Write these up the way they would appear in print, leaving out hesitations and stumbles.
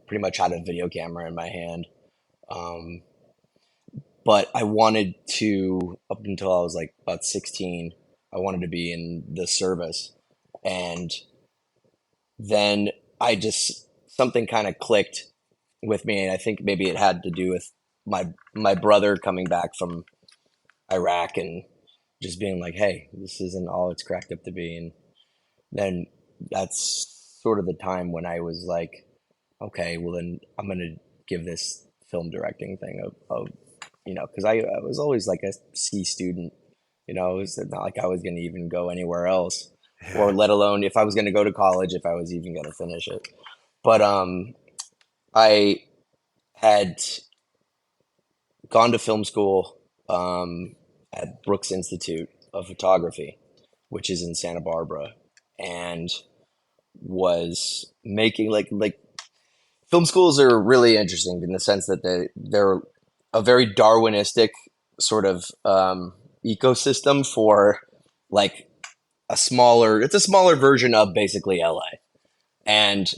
pretty much had a video camera in my hand. Um, but I wanted to, up until I was like about 16, I wanted to be in the service. And then something kind of clicked with me. And I think maybe it had to do with my brother coming back from Iraq and just being like, hey, this isn't all it's cracked up to be. And then that's sort of the time when I was like, okay, well then I'm gonna give this film directing thing because I was always like a C student, it was not like I was gonna even go anywhere else, or Yeah. let alone if I was gonna go to college, if I was even gonna finish it. But I had gone to film school at Brooks Institute of Photography, which is in Santa Barbara, and was making like film schools are really interesting in the sense that they're a very Darwinistic sort of ecosystem for like it's a smaller version of basically LA. And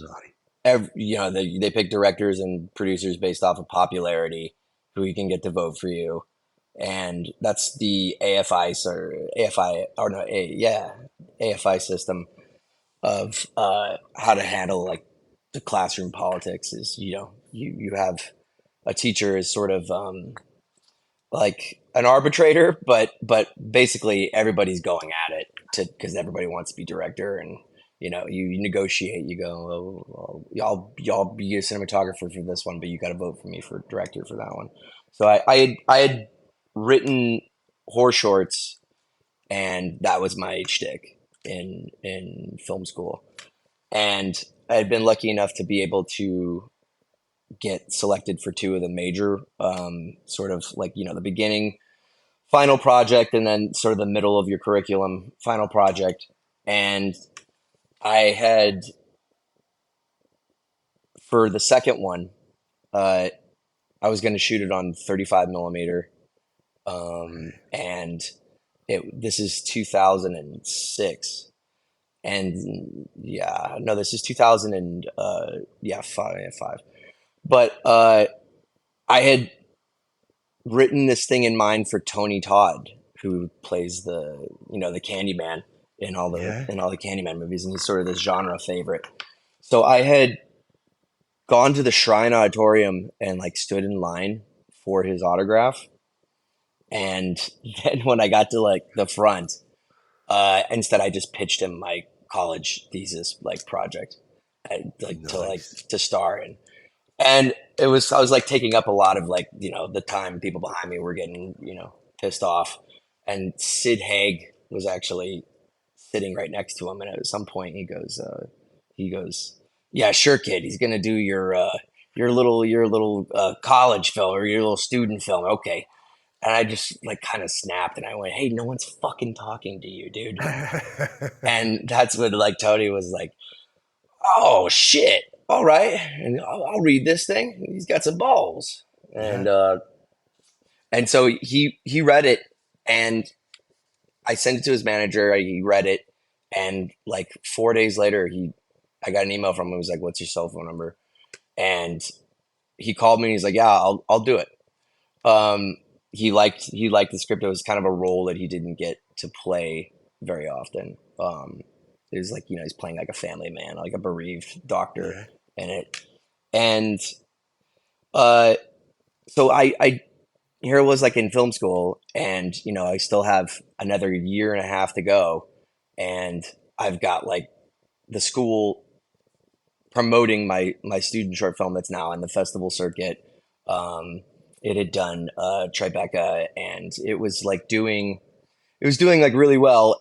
Right. they pick directors and producers based off of popularity who you can get to vote for you. And that's the AFI or no, yeah, AFI system of how to handle like the classroom politics is, you have a teacher is sort of like an arbitrator, but basically everybody's going at it because everybody wants to be director, and you negotiate. You go, oh, well, y'all be a cinematographer for this one, but you got to vote for me for director for that one. So I had written horror shorts, and that was my shtick in film school. And I had been lucky enough to be able to get selected for two of the major, sort of like, the beginning final project, and then sort of the middle of your curriculum final project. And I had, for the second one, uh, I was going to shoot it on 35 millimeter. And this is 2006. And yeah, no, this is 2000 and, yeah, five. But I had written this thing in mind for Tony Todd, who plays the Candyman Yeah. in all the Candyman movies, and he's sort of this genre favorite. So I had gone to the Shrine Auditorium and like stood in line for his autograph, and then when I got to like the front, instead I just pitched him my college thesis like project, like Nice. to star in. And I was like taking up a lot of like, the time people behind me were getting, pissed off. And Sid Haig was actually sitting right next to him. And at some point he goes, yeah, sure, kid. He's going to do your little college film or your little student film. Okay. And I just like kind of snapped and I went, hey, no one's fucking talking to you, dude. And that's when like Tony was like, oh shit, all right, and I'll read this thing. He's got some balls, Yeah. and so he read it, and I sent it to his manager. He read it, and like 4 days later, I got an email from him. He was like, "What's your cell phone number?" And he called me. And he's like, "Yeah, I'll do it." Um, he liked the script. It was kind of a role that he didn't get to play very often. It was like, he's playing like a family man, like a bereaved doctor Yeah. in it. And uh, so I here it was like in film school, and I still have another year and a half to go, and I've got like the school promoting my student short film that's now in the festival circuit. Um, it had done Tribeca, and it was doing like really well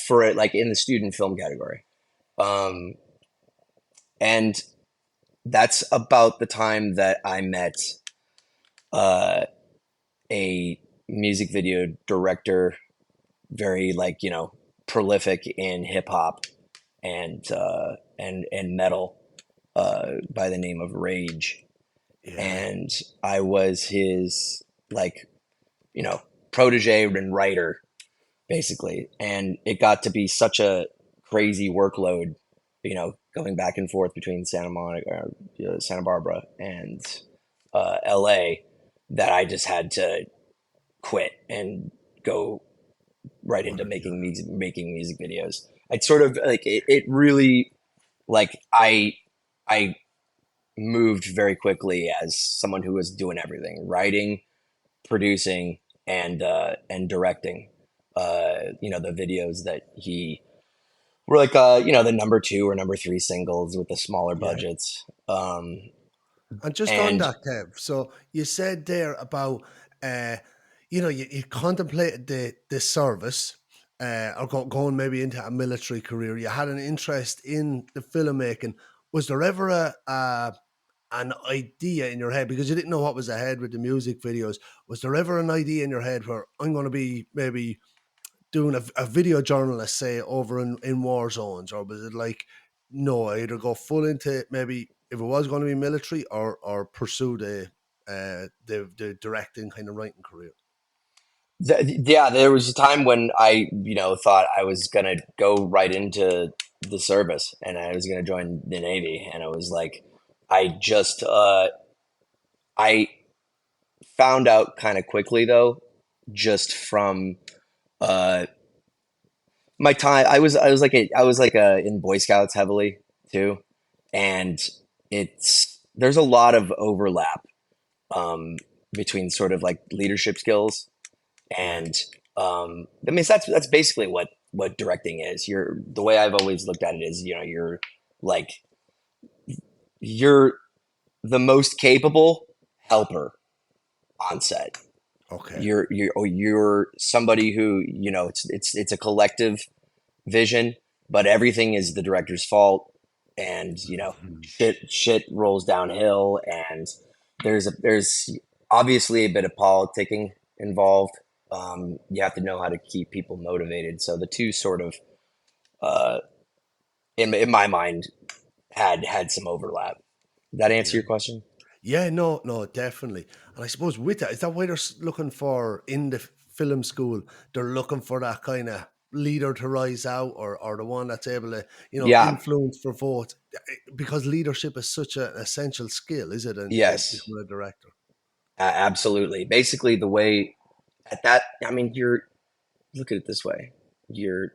for it, like in the student film category. Um, and that's about the time that I met uh, a music video director, very like prolific in hip hop and metal, by the name of Rage, Yeah. and I was his like you know protege and writer basically, and it got to be such a crazy workload going back and forth between Santa Monica, Santa Barbara, and LA, that I just had to quit and go right into making music videos. I'd sort of like it really like I moved very quickly as someone who was doing everything: writing, producing, and directing. The videos that he were like the number two or number three singles with the smaller Yeah. budgets. And just on And that, Kev, so you said there about, uh, you contemplated the service, or going maybe into a military career. You had an interest in the filmmaking. Was there ever an idea in your head, because you didn't know what was ahead with the music videos? Was there ever an idea in your head where I'm going to be maybe doing a video journalist, say, over in war zones? Or was it like, no, I either go full into maybe if it was going to be military, or pursue the directing kind of writing career? yeah, there was a time when I thought I was gonna go right into the service and I was gonna join the Navy, and it was like I just I found out kind of quickly though, just from uh my time. I was like in Boy Scouts heavily too, and there's a lot of overlap um between sort of like leadership skills Yeah. and I mean that's basically what directing is. You're The way I've always looked at it is, like you're the most capable helper on set. Okay. You're somebody who, it's a collective vision, but everything is the director's fault, and Mhm. shit rolls downhill, and there's obviously a bit of politicking involved. You have to know how to keep people motivated. So the two sort of, uh, in my mind, had some overlap. Did that answer Yeah. your question? Yeah, no, no, definitely. And I suppose with that, is that why they're looking for in the film school? They're looking for that kind of leader to rise out, or the one that's able to, Yeah. influence for votes. Because leadership is such an essential skill, is it, in Yes. becoming a director? Absolutely. Basically, the way at that, I mean, you're look at it this way: you're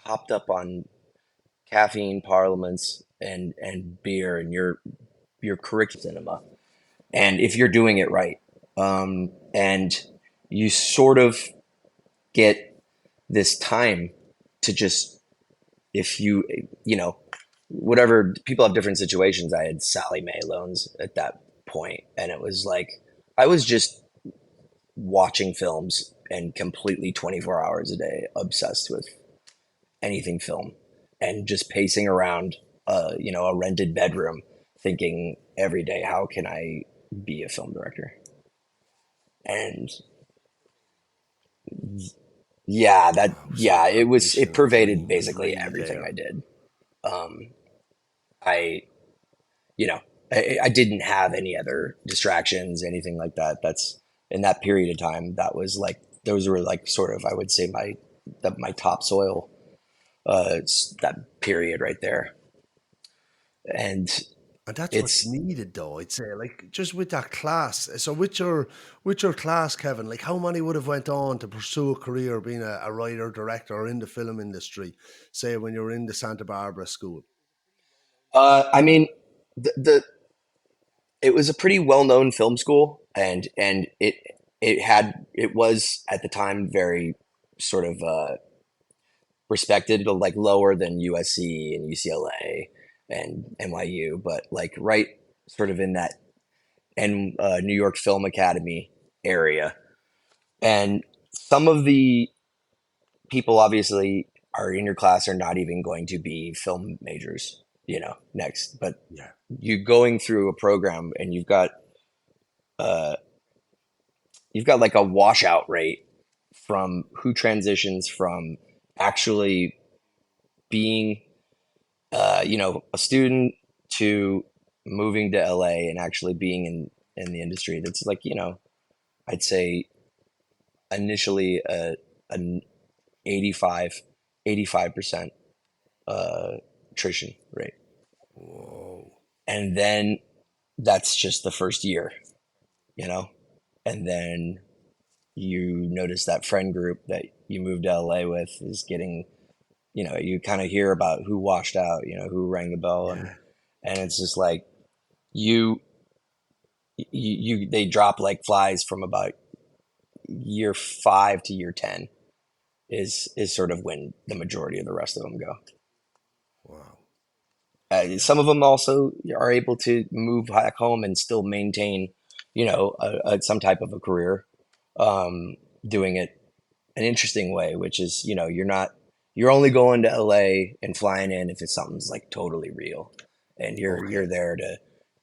hopped up on caffeine, parliaments, and beer, and your curriculum cinema. And if you're doing it right, and you sort of get this time to just, if you know whatever, people have different situations. I had Sally Mae loans at that point, and it was like I was just watching films and completely 24 hours a day obsessed with anything film, and just pacing around a rented bedroom thinking every day, how can I be a film director? And So it ambition pervaded was basically really everything there. I did. um I you know I didn't have any other distractions, anything like that. That's In that period of time, that was like those were like sort of, I would say, my topsoil, that period right there. And And that's what's it's needed, though, I'd say. Like, just with that class. So with your class, Kevin, like, how many would have went on to pursue a career being a writer, director, or in the film industry, say when you were in the Santa Barbara school? I mean, the it was a pretty well-known film school, and it was at the time very sort of respected, but like lower than USC and UCLA and NYU, but like right sort of in that and New York Film Academy area. And some of the people obviously are in your class are not even going to be film majors, next. But Yeah. you going through a program, and uh, you've got like a washout rate from who transitions from actually being a student to moving to LA and actually being in the industry. That's like, I'd say initially an 85 85% uh attrition rate. Whoa. And then that's just the first year, you know? And then you notice that friend group that you moved to LA with is getting, you kind of hear about who washed out, who rang the bell, and Yeah. it's just like you they drop like flies from about year 5 to year 10 is sort of when the majority of the rest of them go. Wow. Yeah. Some of them also are able to move back home and still maintain, some type of a career, um, doing it an interesting way, which is, you're only going to LA and flying in if it's something's like totally real, and Okay. you're there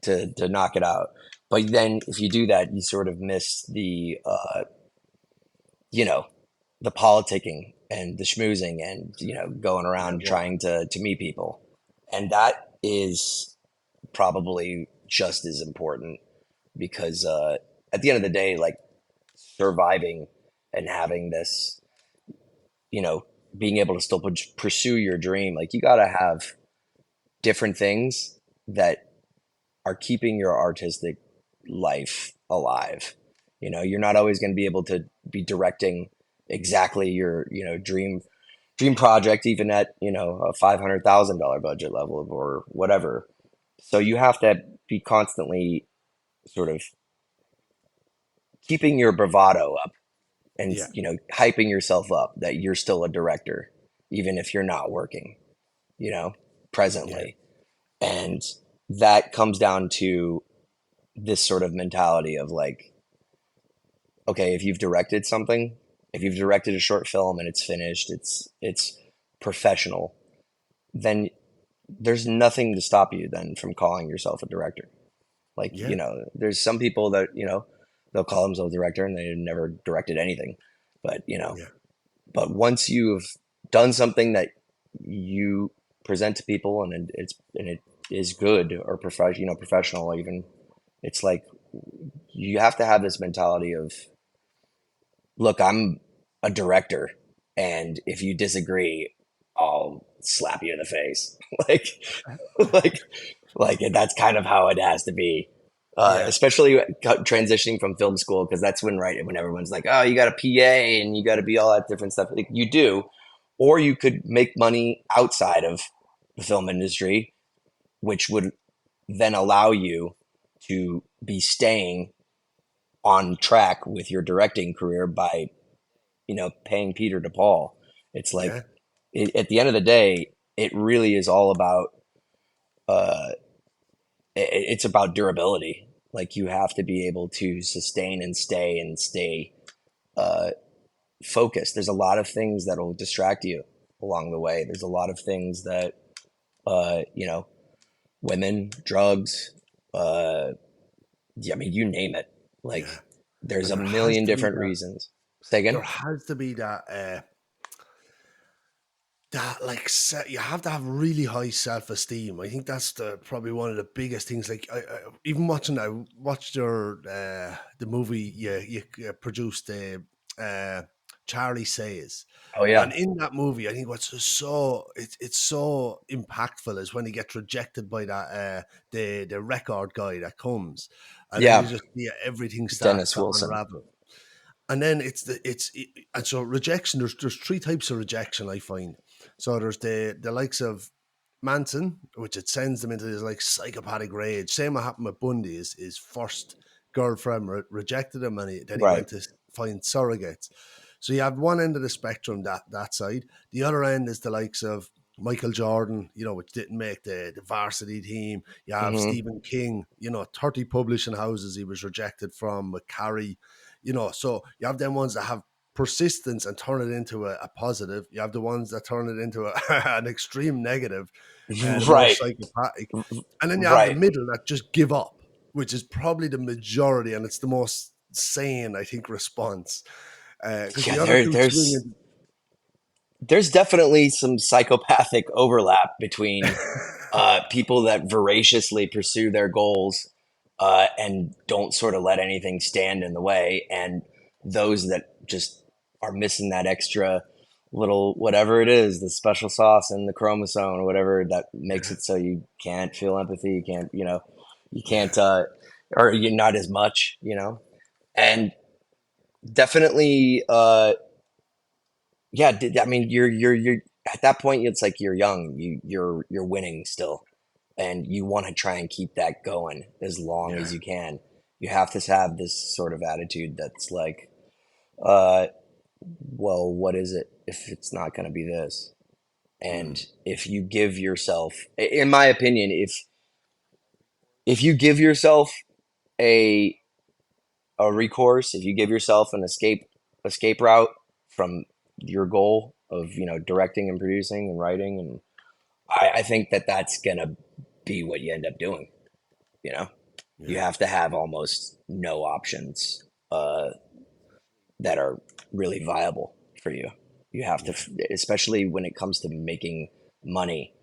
to knock it out. But then if you do that, you sort of miss you know, the politicking and the schmoozing and, going Yeah. around Well. trying to meet people. And that is probably just as important because at the end of the day, like surviving and having this, you know, being able to still pursue your dream, like you got to have different things that are keeping your artistic life alive. You're not always going to be able to be directing exactly your, dream project, even at, a $500,000 budget level or whatever. So you have to be constantly sort of keeping your bravado up and, Yeah. hyping yourself up that you're still a director, even if you're not working, you know, Yeah. presently. And that comes down to this sort of mentality of like, okay, if you've directed something, if you've directed a short film and it's finished, it's professional, then there's nothing to stop you then from calling yourself a director. Like, Yeah. there's some people that, they'll call themselves a director and they've never directed anything. But, Yeah. but once you've done something that you present to people and it is good or professional even, it's like you have to have this mentality of, look, I'm a director, and if you disagree, I'll slap you in the face. like, like, and that's kind of how it has to be. Yeah. Especially transitioning from film school, because that's when when everyone's like, oh, you got a PA and you got to be all that different stuff. Like, you do, or you could make money outside of the film industry, which would then allow you to be staying on track with your directing career by paying Peter to Paul. It's like Yeah. at the end of the day, it really is all about uh, it's about durability. Like you have to be able to sustain and stay uh, focused. There's a lot of things that will distract you along the way. There's a lot of things that women, drugs, uh, yeah, I mean, you name it. Yeah. Like there's And a there has million to be different that. reasons. Say There again? has to be that. That like you have to have really high self-esteem. I think that's probably one of the biggest things. Like even I watched your the movie you produced, uh, Charlie Says, Oh and yeah, in that movie, I think what's so it's so impactful is when he gets rejected by that the record guy that comes, and then you yeah. just everything starts Dennis to Wilson. unravel. And then and so rejection. There's three types of rejection I find. So there's the likes of Manson, which it sends them into this like psychopathic rage. Same what happened with Bundy. His first girlfriend rejected him, and then he Right. went to find surrogates. So you have one end of the spectrum, that side. The other end is the likes of Michael Jordan, which didn't make the varsity team. You have Hmm. Stephen King, 30 publishing houses he was rejected from, with Carrie, so you have them ones that have persistence and turn it into a positive. You have the ones that turn it into an extreme negative, the more Right. psychopathic. And then you have the Right. middle that just give up, which is probably the majority, and it's the most sane, I think, response. Because Yeah, the other two there's definitely some psychopathic overlap between people that voraciously pursue their goals and don't sort of let anything stand in the way, and those that just are missing that extra little whatever it is, the special sauce in the chromosome or whatever that makes it so you can't feel empathy, you can't, you can't, Yeah, or you're not as much, and definitely, yeah, I mean, you're at that point, it's like you're young, you're winning still, and you want to try and keep that going as long yeah, as you can. You have to have this sort of attitude that's like, uh, well, what is it if it's not going to be this? mm, And if you give yourself, in my opinion, if you give yourself a recourse, if you give yourself an escape route from your goal of directing and producing and writing, and I think that that's gonna be what you end up doing. You know, you yeah, have to have almost no options that are really viable for you. You have to, yeah, especially when it comes to making money.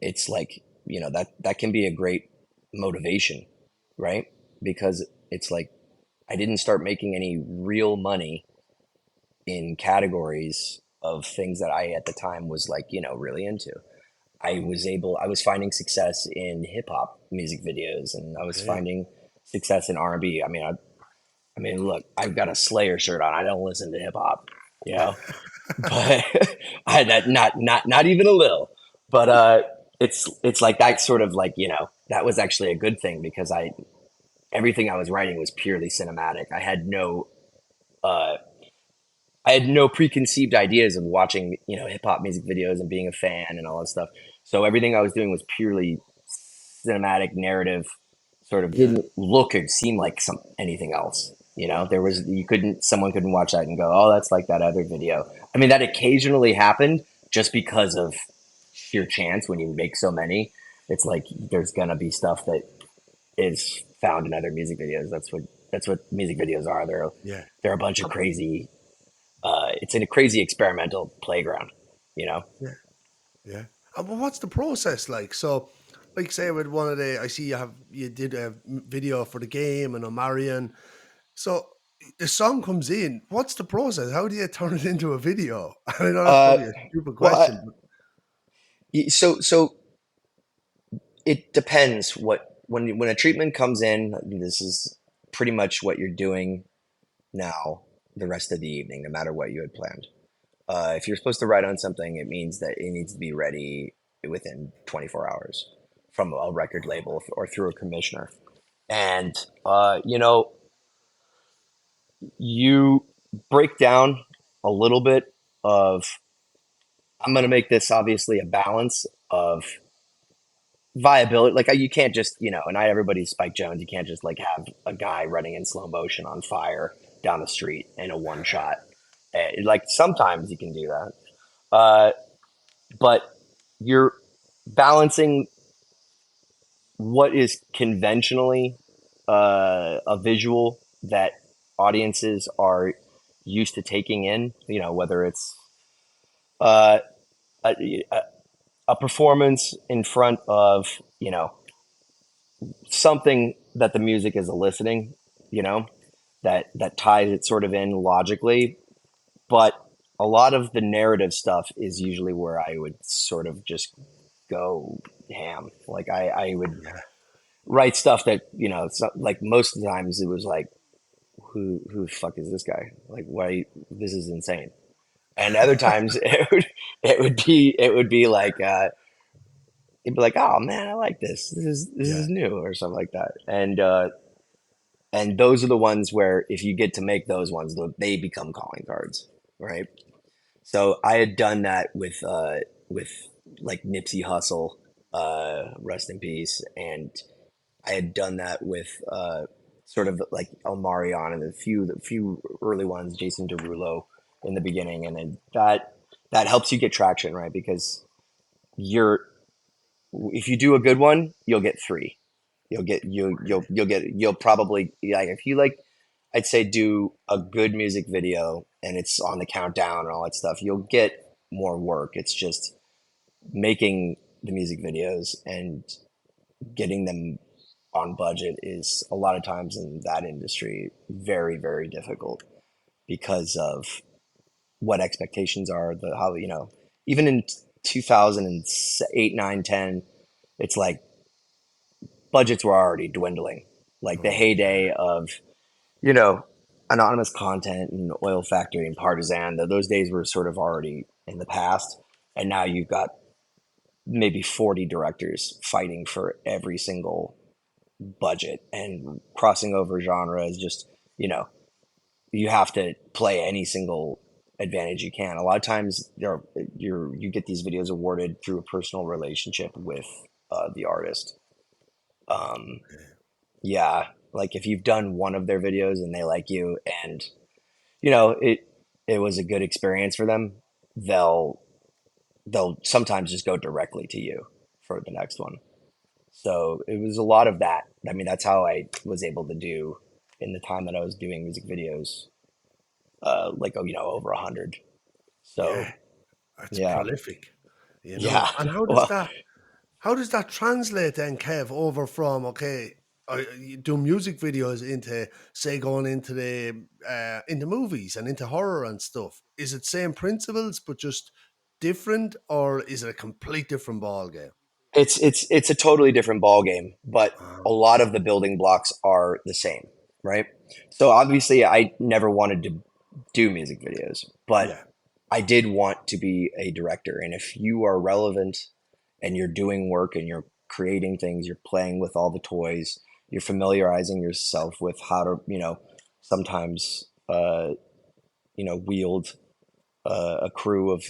It's like that can be a great motivation, right? Because it's like I didn't start making any real money in categories of things that I at the time was like really into. I was finding success in hip hop music videos, and I was okay, finding success in R&B. I mean, look, I've got a Slayer shirt on. I don't listen to hip hop, you know, but I that not even a little. But it's like that sort of like that was actually a good thing because I everything I was writing was purely cinematic. Uh, I had no preconceived ideas of watching hip hop music videos and being a fan and all that stuff. So everything I was doing was purely cinematic narrative. Sort of yeah, didn't look or seem like anything else. There was you couldn't someone couldn't watch that and go, oh, that's like that other video. I mean, that occasionally happened just because of sheer chance. When you make so many, it's like there's gonna be stuff that is found in other music videos. That's what music videos are. yeah. They're a bunch of Um, crazy. It's in a crazy experimental playground. You know. yeah, yeah. But what's the process like? So, like, say with one of the, I see you did a video for the game and Omarion. So the song comes in. What's the process? How do you turn it into a video? I know that's Uh, probably a stupid well, question, but so it depends what when a treatment comes in. This is pretty much what you're doing now the rest of the evening, no matter what you had planned. If you're supposed to write on something, it means that it needs to be ready within 24 hours from a record label or through a commissioner. And you break down a little bit of. I'm going to make this obviously a balance of viability. Like you can't just not everybody's Spike Jones. You can't just like have a guy running in slow motion on fire down the street in a one shot. Like sometimes you can do that, but you're balancing what is conventionally a visual that audiences are used to taking in. Whether it's uh, a, a performance in front of something that the music is eliciting, you know, that ties it sort of in logically. But a lot of the narrative stuff is usually where I would sort of just go ham. Like I would yeah, write stuff that like most of the times it was like, who the fuck is this guy? Like, why this is insane. And other times it would be like it'd be like, oh man, I like this. This is yeah, new or something like that. And those are the ones where if you get to make those ones, they become calling cards, right? So I had done that with like Nipsey Hussle, rest in peace, and I had done that with sort of like Omarion and the few early ones, Jason Derulo in the beginning, and then that helps you get traction, right? Because you're if you do a good one, you'll get three. You'll probably like if you like I'd say do a good music video and it's on the countdown and all that stuff. You'll get more work. It's just making the music videos and getting them on budget is a lot of times in that industry very, very difficult because of what expectations are, the how even in 2008, 9, 10, it's like budgets were already dwindling. Like the Oh yeah, heyday of you know anonymous content and Oil Factory and Partisan, those days were sort of already in the past, and now you've got maybe 40 directors fighting for every single budget, and crossing over genre is just you know you have to play any single advantage you can. A lot of times you get these videos awarded through a personal relationship with the artist. um, yeah, like if you've done one of their videos and they like you, and it was a good experience for them, they'll they'll sometimes just go directly to you for the next one. So it was a lot of that. I mean, that's how I was able to do in the time that I was doing music videos, like over 100. yeah. So It's yeah, prolific, yeah. And Well, how does that translate then, Kev, over from okay, you do music videos into say going into movies and into horror and stuff? Is it same principles but just different, or is it a complete different ball game? it's a totally different ball game, but a lot Okay. of the building blocks are the same, right? So obviously, I never wanted to do music videos, but Yeah, I did want to be a director. And if you are relevant and you're doing work and you're creating things, you're playing with all the toys, you're familiarizing yourself with how to, sometimes, wield a crew of,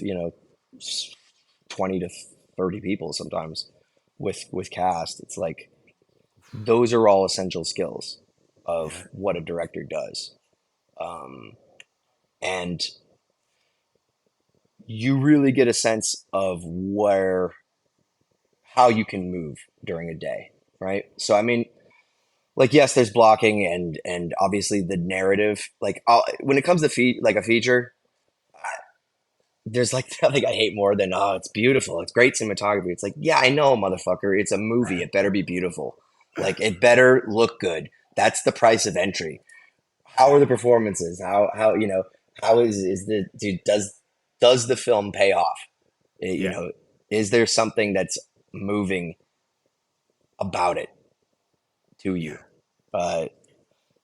20 to 30 people sometimes with cast. It's like those are all essential skills of yeah, what a director does. Um, and you really get a sense of how you can move during a day, right? So I mean, like yes, there's blocking and obviously the narrative. Like when it comes to like a feature, there's like nothing I hate more than it's beautiful, it's great cinematography. It's like yeah, I know, motherfucker, it's a movie. It better be beautiful. Like it better look good. That's the price of entry. How are yeah, the performances? How how is the dude does the film pay off? yeah, Is there something that's moving about it to yeah, you? Uh,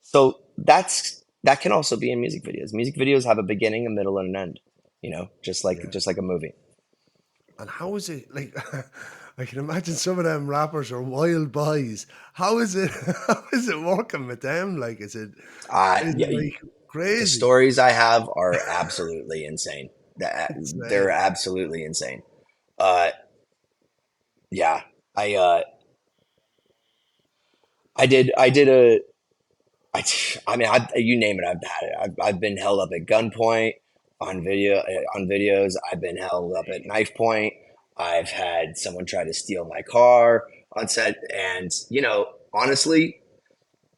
so that can also be in music videos. Music videos have a beginning, a middle, and an end. yeah. Just like a movie. And how is it like? I can imagine some of them rappers are wild boys. How is it? How is it working with them? Like, is Yeah, it like the crazy? stories I have are absolutely insane. They're Insane. absolutely insane. Uh, yeah, I uh, I did I mean, you name it, I've had it. I've been held up at gunpoint on videos. I've been held up at knife point. I've had someone try to steal my car on set, and honestly,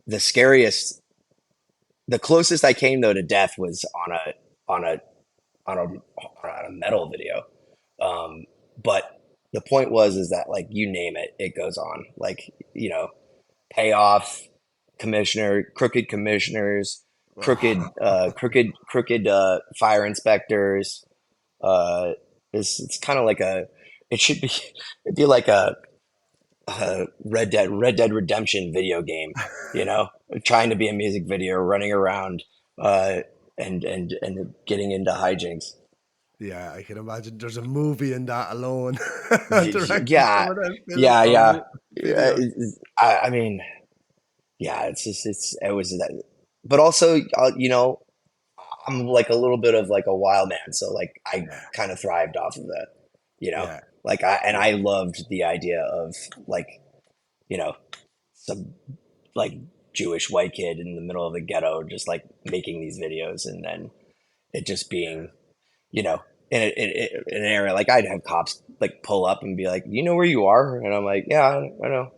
the scariest, the closest I came though to death was on a on a on a metal video. But the point was is that like you name it, it goes on. Like payoff, crooked commissioners, crooked fire inspectors. Uh, it's kind of like it should be, it'd be like a Red Dead Redemption video game, trying to be a music video, running around, uh, and getting into hijinks. Yeah, I can imagine. There's a movie in that alone, directing Yeah, some of them film yeah, or yeah. videos. I mean, yeah, it's just it was that, but also I'm like a little bit of like a wild man, so like I Yeah, kind of thrived off of that, you know. yeah, Like yeah, I loved the idea of like you know some like Jewish white kid in the middle of the ghetto just like making these videos, and then it just yeah. being you know in an area like I'd have cops like pull up and be like, you know where you are, and I'm like, yeah, I know.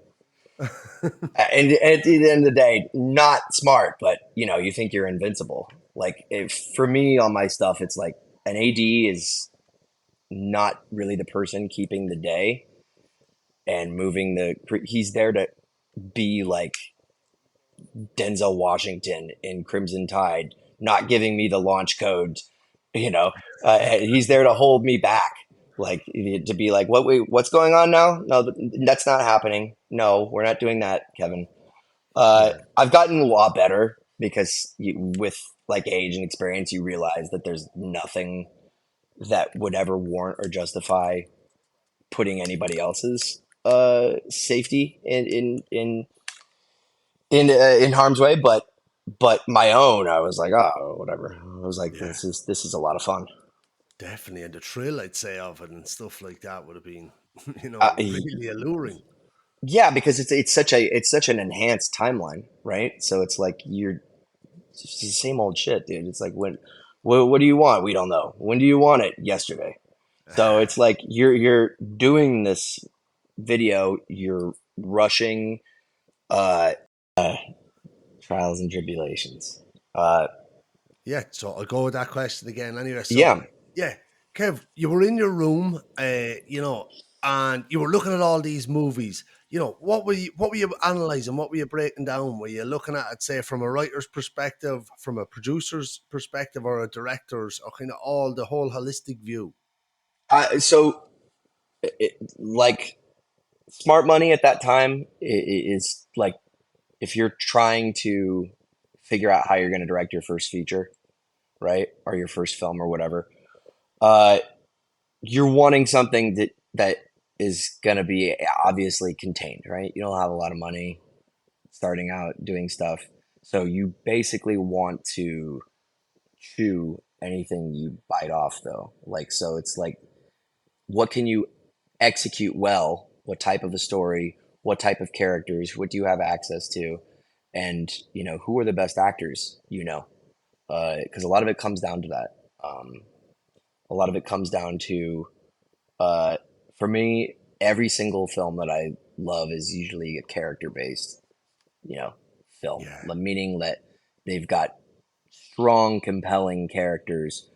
And at the end of the day, not smart, but you think you're invincible. Like if for me on my stuff, it's like an AD is not really the person keeping the day and moving he's there to be like Denzel Washington in Crimson Tide, not giving me the launch code You know, he's there to hold me back, like to be like, what's going on now? No, that's not happening. No, we're not doing that, Kevin. Yeah. I've gotten a lot better because with like age and experience, you realize that there's nothing that would ever warrant or justify putting anybody else's safety in harm's way. But my own, I was like, oh, whatever. I was like, Yeah. this is a lot of fun. Definitely. And the thrill, I'd say, of it and stuff like that would have been, Y- really alluring. yeah, because it's such an enhanced timeline, right? So it's like it's the same old shit, dude. It's like what do you want? We don't know. When do you want it? Yesterday. So it's like you're doing this video, you're rushing uh, uh trials and tribulations. Uh Yeah, so I'll go with that question again anyway. So, yeah. yeah, Kev, you were in your room, and you were looking at all these movies. What were you analyzing? What were you breaking down? Were you looking at it, say, from a writer's perspective, from a producer's perspective, or a director's, or kind of all the whole holistic view? So like smart money at that time is like if you're trying to figure out how you're going to direct your first feature, right? Or your first film or whatever. Uh you're wanting something that is going to be obviously contained, right? You don't have a lot of money starting out doing stuff. So you basically want to chew anything you bite off though. Like so it's like what can you execute well? What type of a story? What type of characters? What do you have access to? And who are the best actors? Because a lot of it comes down to that. A lot of it comes down to uh, for me, every single film that I love is usually a character based, you know, film, Yeah, meaning that they've got strong, compelling characters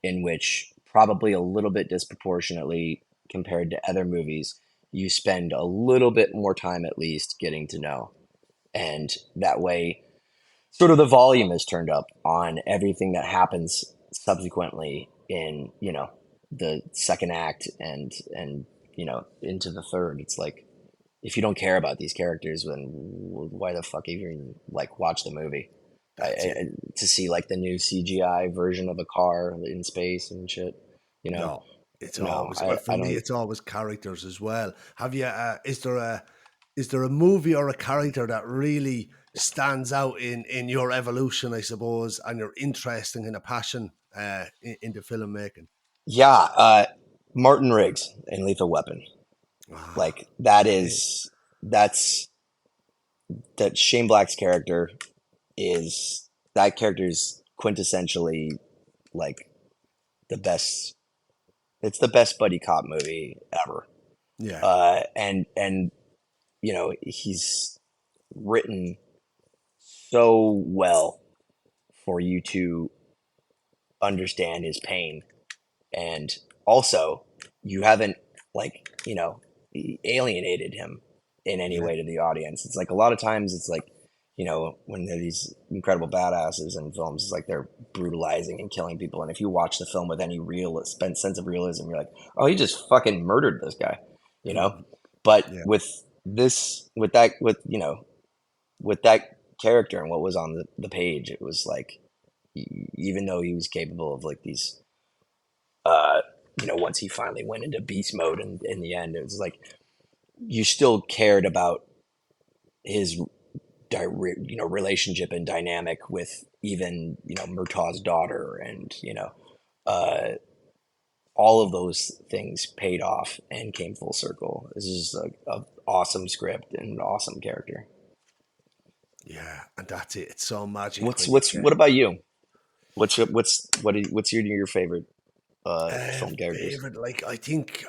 in which probably a little bit disproportionately compared to other movies, you spend a little bit more time at least getting to know. And that way, sort of the volume is turned up on everything that happens subsequently in, the second act and into the third. It's like if you don't care about these characters, then why the fuck even like watch the movie? that's it. To see like the new CGI version of a car in space and shit. You know, No, it's no, always I, for I me. don't. It's always characters as well. Have you? Is there a movie or a character that really stands out in your evolution, I suppose, and your interest and kind of passion into filmmaking? Yeah, Martin Riggs in Lethal Weapon. Ah, Like that okay. is that's that Shane Black's character is that character's quintessentially like the best. It's the best buddy cop movie ever. Yeah, And he's written so well for you to understand his pain, and also you haven't like alienated him in any yeah, way to the audience. It's like a lot of times it's like when they're these incredible badasses in films, it's like they're brutalizing and killing people, and if you watch the film with any real sense of realism, you're like, oh, he just fucking murdered this guy, you know. But yeah, with that character and what was on the page, it was like even though he was capable of like these uh once he finally went into beast mode in the end, it was like you still cared about his relationship and dynamic with even Murtaugh's daughter, and uh all of those things paid off and came full circle. This is a awesome script and an awesome character. yeah, and that's it. It's so magic What's when you what's get what about you? What's your favorite film characters? favorite. Like I think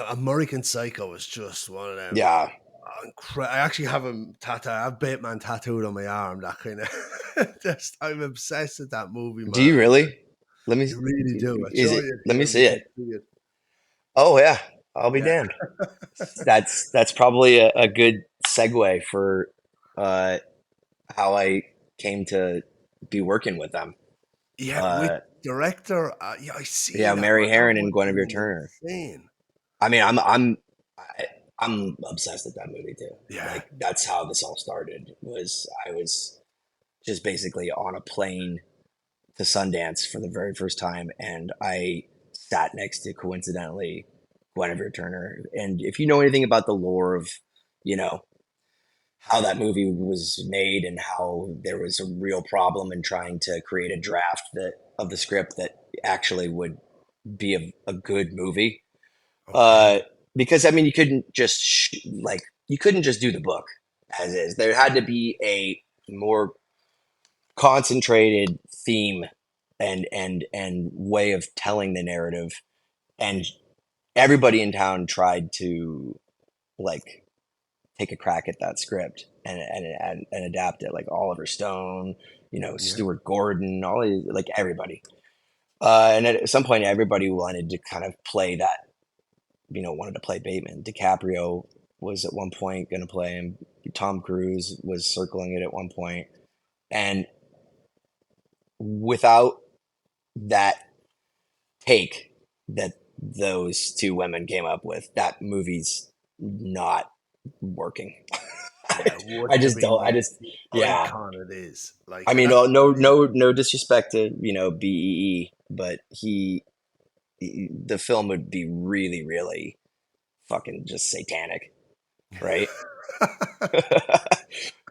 American Psycho is just one of them. Yeah. I actually have him tattooed. I have Bateman tattooed on my arm. That kind of. Just I'm obsessed with that movie, Do you man. really? Let me. You really do. I'll Is show it? you Let me here see when you it. see it. Oh yeah, I'll be Yeah. damned. That's probably a good segue for uh, how I came to be working with them. Yeah, with Uh, director. Yeah, I Yeah, seen that, Mary man. That Harron and must have Guinevere been Turner. insane. I mean, I, I'm obsessed with that movie too. Yeah, Like that's how this all started. Was I was just basically on a plane to Sundance for the very first time, and I sat next to coincidentally Guinevere Turner. And if you know anything about the lore of, you know, how that movie was made and how there was a real problem in trying to create a draft that of the script that actually would be a good movie. Uh, okay. because I mean, you couldn't just do the book as is. There had to be a more concentrated theme and way of telling the narrative, and everybody in town tried to like take a crack at that script and adapt it, like Oliver Stone, you know, Yeah. Stuart Gordon, all these, like everybody. And at some point, everybody wanted to kind of play that, you know, wanted to play Bateman. DiCaprio was at one point going to play him. Tom Cruise was circling it at one point, and without that take that those two women came up with, that movie's not working. Yeah, it I wouldn't have just been don't. I just, the yeah. icon it is. I Like mean, that's no disrespect to, you know, BEE, but the film would be really, really fucking just satanic, right?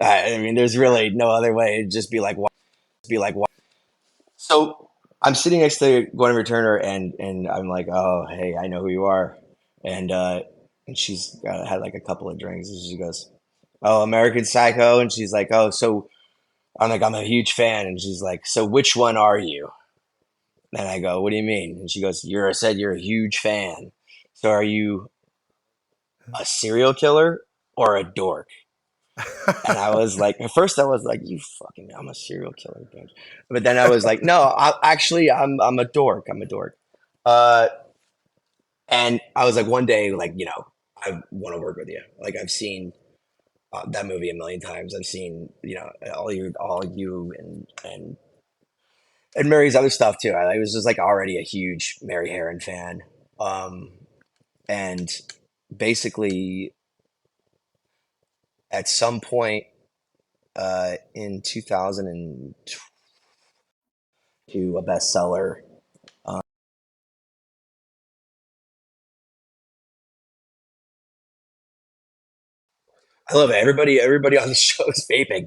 I mean, there's really no other way. It'd just be like, why? So I'm sitting next to Gwen Turner, and I'm like, oh, hey, I know who you are, and uh, and she's had like a couple of drinks, and she goes, oh, American Psycho, and she's like, oh, so I'm like, I'm a huge fan, and she's like, so which one are you? And I go, what do you mean? And she goes, I said you're a huge fan, so are you a serial killer or a dork? And I was like, at first I was like, you fucking, I'm a serial killer, bitch. But then I was like, no, I'm a dork. I'm a dork. Uh, and I was like, one day, like, you know, I want to work with you. Like, I've seen that movie a million times. I've seen, you know, all you and Mary's other stuff too. I was just like already a huge Mary Harron fan. Um, and basically, at some point in 2002, a bestseller. I love it. Everybody on the show is vaping.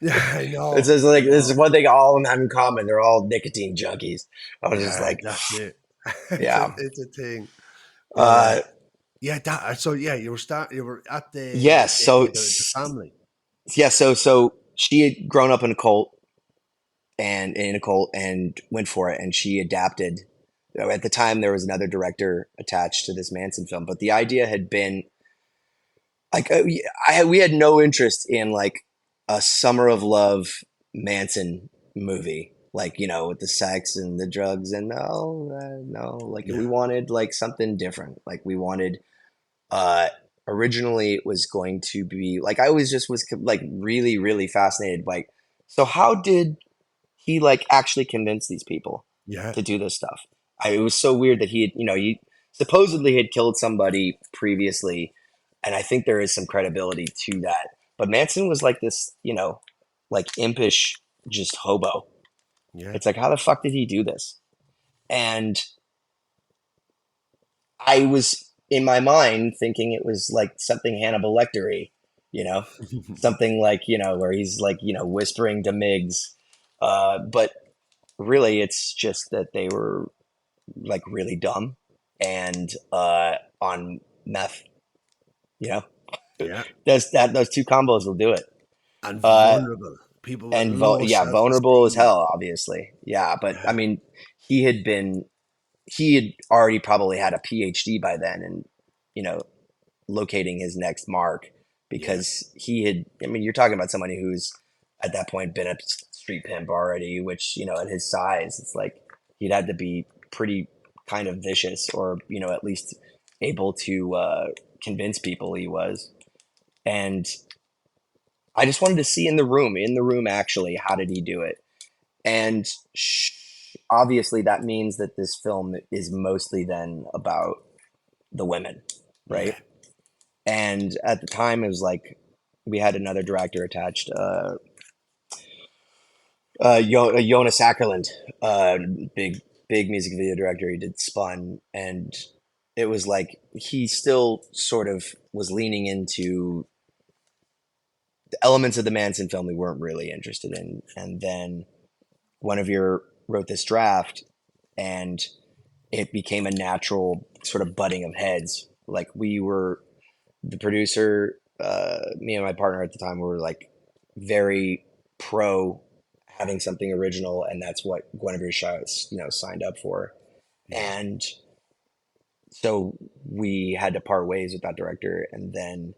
Yeah, I It's know. just I like this is know. one thing all of them have in common. They're all nicotine junkies. I was just Yeah, like, that's it. yeah, It's a thing. But uh, yeah, that so yeah, you were at yes. the family. Yeah, so she had grown up in a cult and in a cult and went for it, and she adapted. At the time, there was another director attached to this Manson film, but the idea had been like we had no interest in like a Summer of Love Manson movie, like you know with the sex and the drugs and no, like we Yeah, wanted like something different. Like we wanted uh originally it was going to be like I always just was like really fascinated like so how did he like actually convinced these people yeah, to do this stuff. It was so weird that he had, you know, he supposedly had killed somebody previously, and I think there is some credibility to that. But Manson was like this, you know, like impish, just hobo. yeah, It's like, how the fuck did he do this? And I was in my mind thinking it was like something Hannibal Lecter-y, you know, something like you know where he's like you know whispering to Migs, but really it's just that they were like really dumb and on meth. You know, yeah. those two combos will do it. And Uh, vulnerable people with and low yeah, self vulnerable as esteem. hell, obviously. Yeah, but I Yeah, mean, he had been he had already probably had a PhD by then, and you know, locating his next mark yeah, because he had. I mean, you're talking about somebody who's at that point been a street pimp already, which you know, at his size, it's like he'd had to be pretty kind of vicious, or you know, at least able to convince people he was. And I just wanted to see in the room actually, how did he do it? And obviously that means that this film is mostly then about the women, right? Yeah, And at the time, it was like we had another director attached, Jonas Ackerland, uh, big big music video director. He did Spun, and it was like he still sort of was leaning into the elements of the Manson film we weren't really interested in. And then Guinevere wrote this draft, and it became a natural sort of butting of heads. Like we were the producer, me and my partner at the time were like very pro having something original, and that's what Guinevere Shaw, signed up for. yeah, And so we had to part ways with that director, and then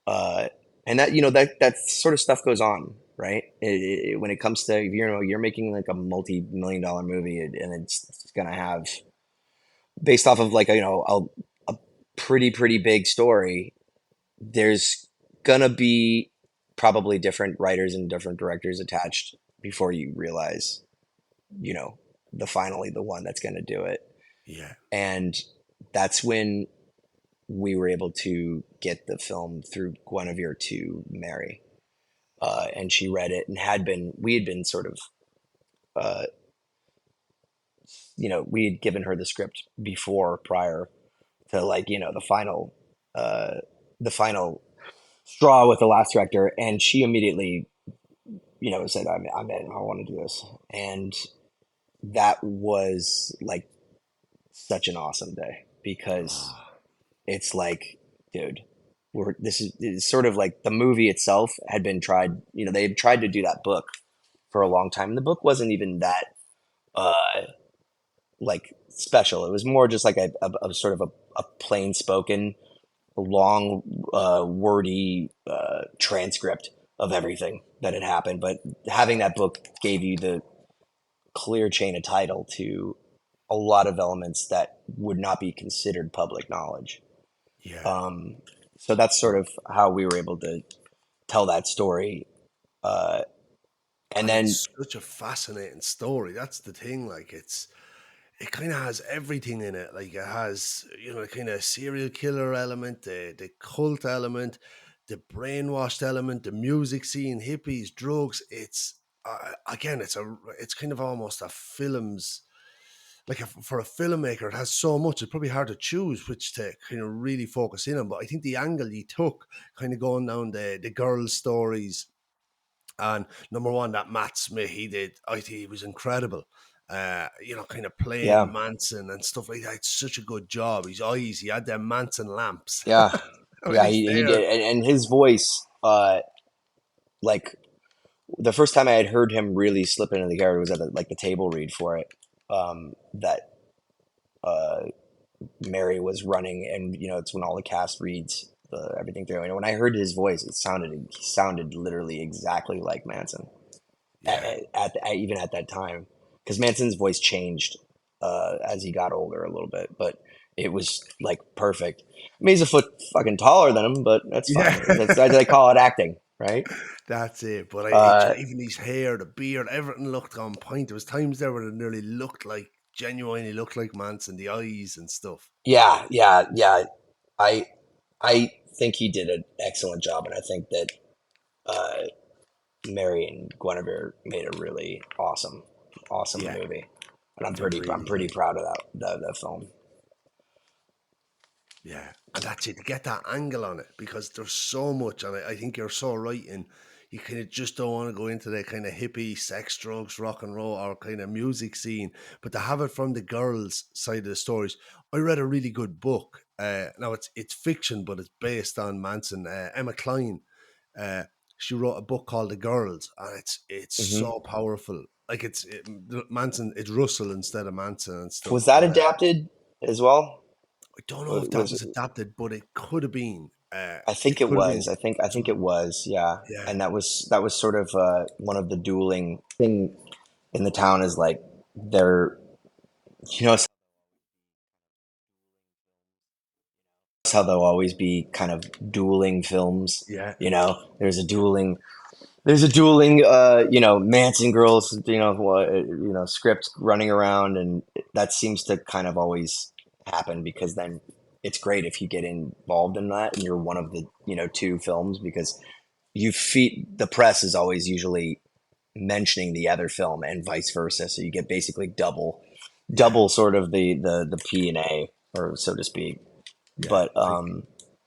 uh, and that that sort of stuff goes on, right? When it comes to you're making like a multi-million-dollar movie, and it's gonna have based off of like a pretty big story. There's gonna be probably different writers and different directors attached before you realize, you know, finally the one that's gonna do it. yeah. And that's when we were able to get the film through Guinevere to Mary. And she read it and we had been sort of, uh, we had given her the script prior to like, uh, the final straw with the last director. And she immediately, said, I'm in, I want to do this. And that was like such an awesome day because Oh, it's like, dude, this is sort of like the movie itself had been tried, they had tried to do that book for a long time. And the book wasn't even that uh like special. It was more just like a sort of a plain spoken, long, wordy transcript of everything that had happened. But having that book gave you the clear chain of title to a lot of elements that would not be considered public knowledge. yeah. Um, so that's sort of how we were able to tell that story. Uh, and And then, it's such a fascinating story. That's the thing. Like it kind of has everything in it. Like it has, the kind of serial killer element, the cult element, the brainwashed element, the music scene, hippies, drugs. It's again, it's kind of almost a film's like for a filmmaker. It has so much. It's probably hard to choose which to kind of really focus in on. But I think the angle you took, kind of going down the girls' stories, and number one, that Matt Smith he did, I think he was incredible. Kind of playing yeah, Manson and stuff like that. It's such a good job. His eyes, he had them Manson lamps yeah, when yeah, he's he there. did. And his voice, like the first time I had heard him really slip into the character was at the table read for it. That uh, Mary was running, and it's when all the cast reads everything through. And when I heard his voice, he sounded literally exactly like Manson Yeah, even at that time, because Manson's voice changed as he got older a little bit, but it was like perfect. I mean, he's a foot fucking taller than him, but that's yeah. fine. They call it acting, right? That's it. But Uh, even his hair, the beard, everything looked on point. There was times there where it nearly looked like genuinely looked like Manson, the eyes and stuff. yeah, yeah, yeah. I I think he did an excellent job, and I think that uh, Mary and Guinevere made a really awesome Yeah, movie, and they I'm really pretty did. proud of that film. Yeah, and that's it, to get that angle on it because there's so much, and I think you're so right. And you kind of just don't want to go into the kind of hippie, sex, drugs, rock and roll, or kind of music scene, but to have it from the girls' side of the stories. I read a really good book. Now it's fiction, but it's based on Manson. Emma Klein, uh, she wrote a book called The Girls, and it's Hmm. so powerful. Like Manson, it's Russell instead of Manson and Was stuff. that But adapted as well? I don't know if that Was was adapted, but it could have been. I think It it could have been. was. I think it was. Yeah, Yeah, and that was sort of one of the dueling thing in the town is like they're you know how there'll always be kind of dueling films. yeah, There's a dueling. there's a dueling, Manson girls, script running around, and that seems to kind of always happen because then it's great if you get involved in that and you're one of the, two films because you feed the press is always usually mentioning the other film and vice versa, so you get basically Yeah, double sort of the P and A, or so to speak. yeah. But Like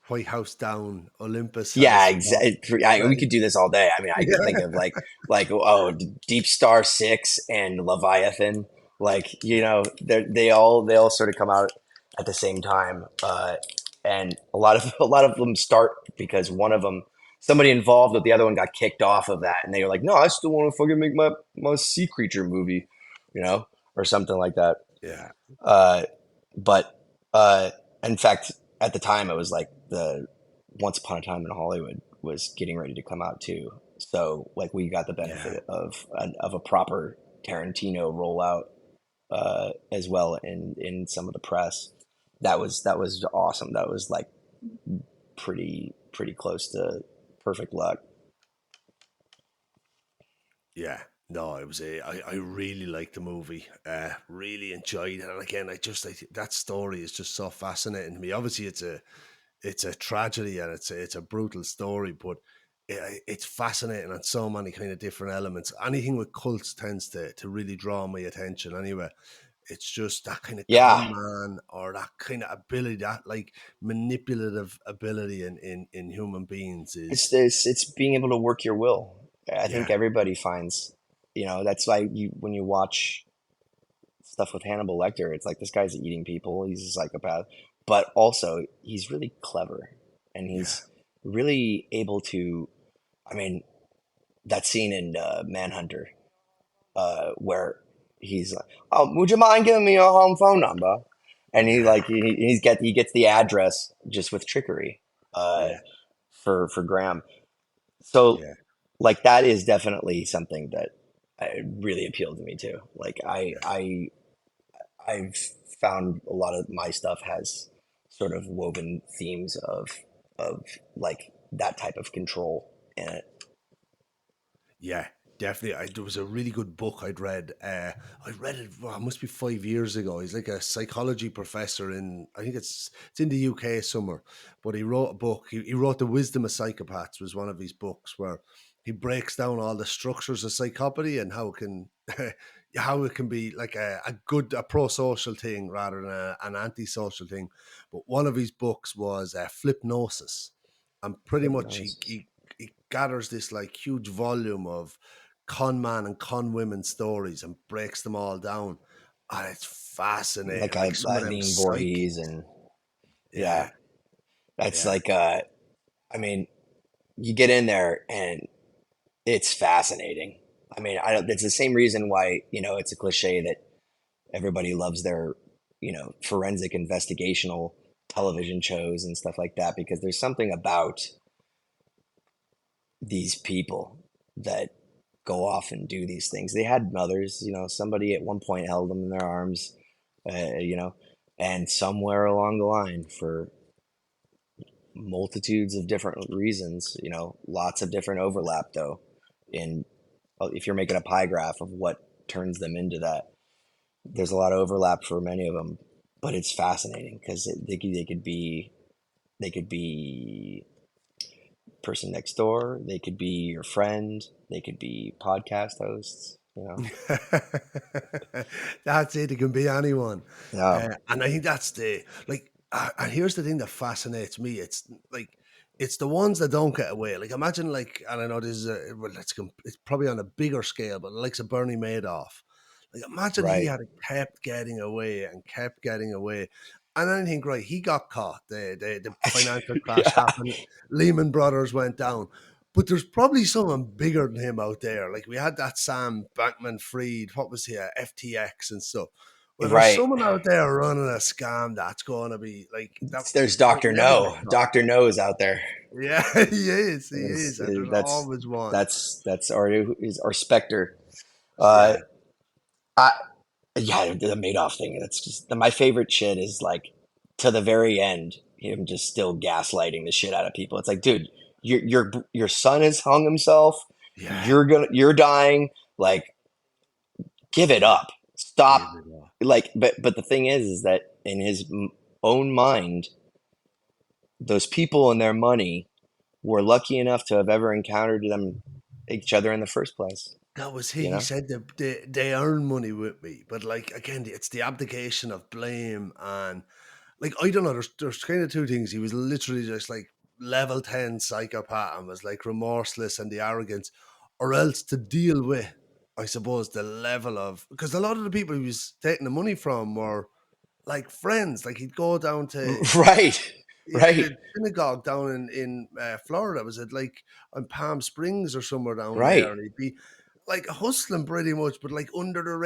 White House down, Olympus yeah, has exactly. We right. could do this all day. I mean, I could think Yeah, of Deep Star Six and Leviathan. Like, they all sort of come out at the same time, and a lot of a lot of them start because one of them, somebody involved with the other one, got kicked off of that, and they were like, "No, I still want to fucking make my sea creature movie," or something like that. yeah, Uh, but uh, in fact, at the time, it was like the Once Upon a Time in Hollywood was getting ready to come out too. So like we got the yeah, benefit of a proper Tarantino rollout as well in some of the press. That was awesome. That was like pretty close to perfect luck. yeah. No, it was a. I really liked the movie. Really enjoyed it. And again, I think that story is just so fascinating to me. Obviously, it's a tragedy and it's a brutal story, but it's fascinating on so many kind of different elements. Anything with cults tends to really draw my attention. Anyway, it's just that kind of con Yeah, man or that kind of ability, that like manipulative ability in human beings is it's being able to work your will. I think yeah, everybody finds, that's why you when you watch stuff with Hannibal Lecter. It's like this guy's eating people. He's a psychopath, but also he's really clever and yeah, he's really able to. I mean, that scene in Manhunter where he's like, "Oh, would you mind giving me your home phone number?" And yeah, he gets the address just with trickery uh, yeah, for Graham. So yeah, like that is definitely something that really appealed to me too. Like yeah. I've found a lot of my stuff has sort of woven themes of like that type of control in it. Yeah, definitely. There was a really good book I'd read. I read it. Well, it must be 5 years ago. He's like a psychology professor in. I think it's in the UK somewhere. But he wrote a book. He wrote The Wisdom of Psychopaths was one of his books where he breaks down all the structures of psychopathy and how it can how it can be like a pro social thing rather than an anti-social thing. But one of his books was Flipnosis, and pretty much Hypnosis. he gathers this like huge volume of con man and con women stories and breaks them all down. And it's Like fascinating. Like some of them Eileen psychic. Voorhees and yeah, Yeah, that's yeah, like I mean, you get in there and it's fascinating. I mean, I don't, it's the same reason why, it's a cliche that everybody loves their, forensic investigational television shows and stuff like that because there's something about these people that go off and do these things. They had mothers, somebody at one point held them in their arms, uh, you know, and somewhere along the line, for multitudes of different reasons, lots of different overlap though. In If you're making a pie graph of what turns them into that, there's a lot of overlap for many of them, but it's fascinating because they could be person next door. They could be your friend. They could be podcast hosts. that's it. It can be anyone, Yeah, and I think that's the like. And here's the thing that fascinates me. It's like it's the ones that don't get away. Like imagine like, and I know this is well, it's probably on a bigger scale, but like a Bernie Madoff. Like imagine he right, had kept getting away and kept getting away. And then I think, right, he got caught. The financial crash yeah, happened. Lehman Brothers went down. But there's probably someone bigger than him out there. Like we had that Sam Bankman Fried, what was he, FTX and stuff. Well, there's right. someone out there running a scam that's going to be like that There's will Doctor never get No. caught. Doctor No is out there. Yeah, he Is is, and there's that's always one. that's our Spectre. Uh, Yeah, I Yeah, the Madoff thing. That's just my favorite shit is like to the very end, him just still gaslighting the shit out of people. It's like, dude, your son has hung himself. Yeah. You're dying. Like, give it up. Stop. Give it up. Like, but the thing is that in his own mind, those people and their money were lucky enough to have ever encountered each other in the first place. That was You he know, said that they earn money with me, but like again, it's the abdication of blame and like I don't know. There's kind of two things. He was literally just like level 10 psychopath and was like remorseless and the arrogance, or else to deal with, I suppose, the level of because a lot of the people he was taking the money from were like friends. Like he'd go down to right, right, the synagogue down in Florida. Was it like on Palm Springs or somewhere down there? right. And he'd be like hustling pretty much, but like under the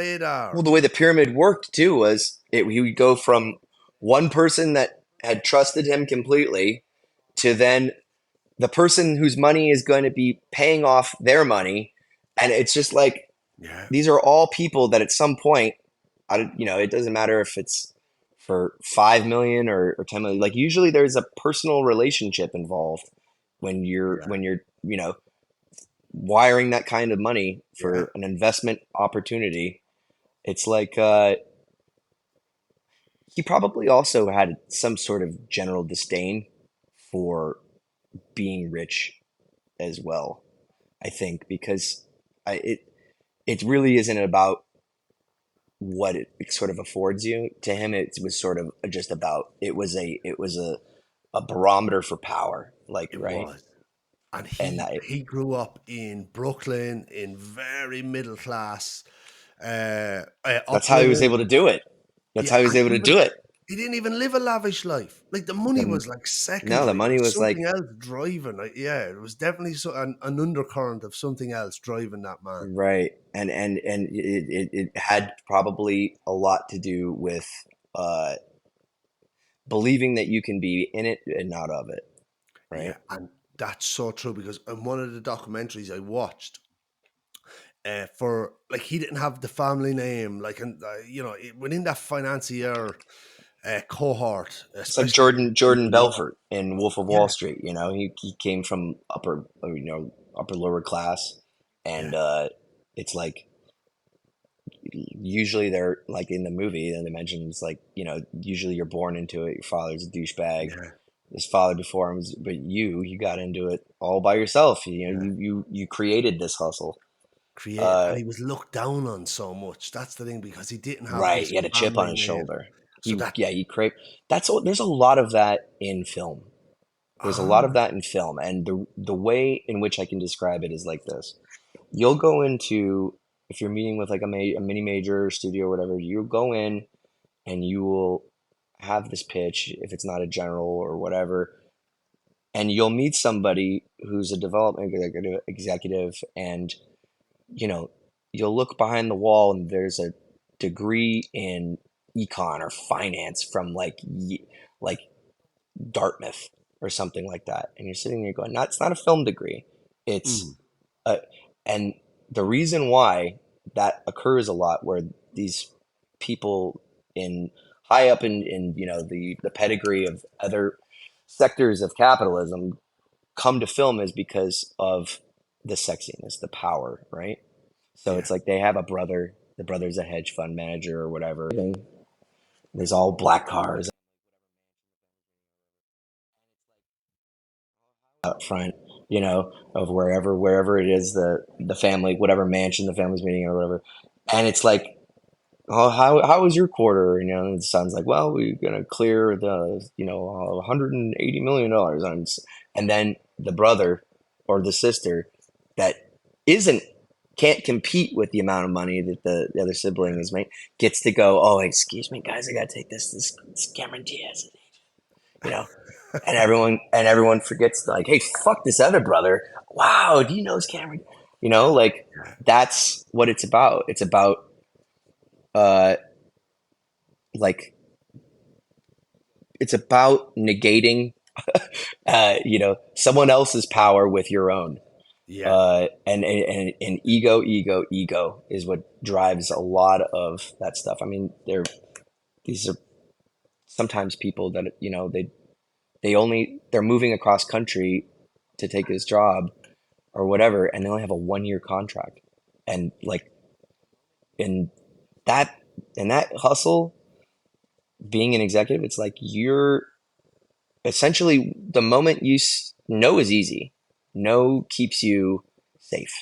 Well, radar. the way the pyramid worked too was he would go from one person that had trusted him completely to then the person whose money is going to be paying off their money, and it's just like Yeah, these are all people that at some point, it doesn't matter if it's for 5 million or 10 million. Like usually, there's a personal relationship involved yeah, when you're wiring that kind of money yeah, for an investment opportunity. It's like he probably also had some sort of general disdain for being rich as well. I think because I it really isn't about what it sort of affords you. To him, it was sort of just about it was a barometer for power, like it right, was. And and he grew up in Brooklyn in very middle class that's how he was upbringing. able to do it. That's Yeah, how he was and able to do it. he didn't even live a lavish life. Like the money The, was like no, the secondary. There money was was something like else driving. Like, yeah, it was definitely an undercurrent of something else driving that man. right, and it had probably a lot to do with uh, believing that you can be in it and not of it, right? Yeah, and that's so true because in one of the documentaries I watched, for like he didn't have the family name, like and within that financier cohort, It's like especially in Jordan New York. Belfort in Wolf of Wall Yeah, Street. He came from upper lower class, and yeah, it's like usually they're like in the movie and they mention it's like usually you're born into it. Your father's a douchebag. yeah, His father before him was, but you got into it all by yourself. yeah. You created this hustle. Create, Uh, and he was looked down on so much. That's the thing because he didn't have right. this He had a chip on family his name. shoulder. So that He craved. There's a lot of that in film. There's a lot of ah, that in film, and the way in which I can describe it is like this: you'll go into if you're meeting with like a mini major studio or whatever, you go in and you will have this pitch if it's not a general or whatever, and you'll meet somebody who's a development executive, and you know you'll look behind the wall and there's a degree in econ or finance from like Dartmouth or something like that. And you're sitting there going, it's not a film degree. mm, It's a, and the reason why that occurs a lot where these people in high up in the pedigree of other sectors of capitalism come to film is because of the sexiness, the power, right? So yeah, it's like they have a brother, the brother's a hedge fund manager or whatever. There's all black cars up front, of wherever it is the family, whatever mansion the family's meeting or whatever. And it's like, oh, how was your quarter? And the son's like, well, we're gonna clear the $180 million on, and then the brother or the sister that isn't can't compete with the amount of money that the other sibling yeah. is making gets to go. Oh, excuse me, guys, I gotta take this Cameron Diaz, you know and everyone forgets like, hey, fuck this other brother. Wow, do you know this Cameron? Like that's what it's about. It's about uh like it's about negating someone else's power with your own. Yeah, And ego is what drives a lot of that stuff. I mean, these are sometimes people that they're moving across country to take this job, or whatever, and they only have a 1 year contract. And like in that in that hustle, being an executive, it's like you're essentially the moment no is easy. No keeps you safe.